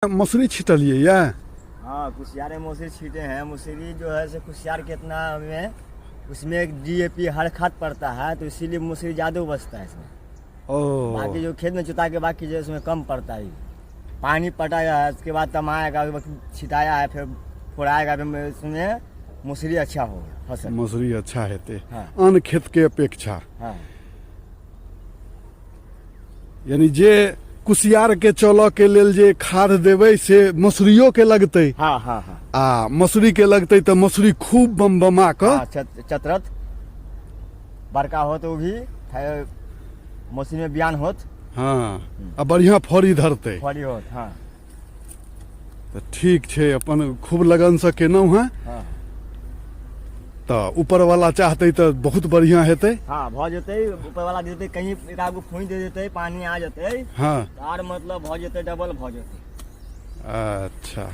मसूरी छिटलिए या? हाँ, कुशियार में मसूरी छीटे हैं। मसूरी जो है से कुशियार कितना में उसमें डीएपी हर खाद पड़ता है, तो इसीलिए मसूरी ज़्यादा बचता है इसमें। बाकी जो खेत में जुता के बाकी जो उसमें कम पड़ता है। पानी पटाया है, उसके बाद तमाएगा, छिटाया है, फिर फोड़ाएगा, फिर उसमें मसूरी अच्छा होगा फसल। मसूरी अच्छा हेते हाँ। अन्य खेत के अपेक्षा। हाँ। यानी जे कुशियार के चल के लेल जे खाद देवे से मसूरियो के लगते। हाँ हाँ हाँ। आ मसूरी के लगते तो मसूरी खूब बम कर। हाँ, चतरत बड़का हो तो भी मसूरी में बयान होत। हाँ, आ बढ़िया फड़ी धरते। फड़ी होत। हाँ। तो ठीक छे, अपन खूब लगन से केनौ है। हाँ। तो ऊपर वाला चाहते तो बहुत बढ़िया हेते। हाँ, भ जते ऊपर वाला दे देते, कहीं एक आगो फूंक दे देते, पानी आ जाते। हाँ, तार मतलब भ जते, डबल भ जते। अच्छा।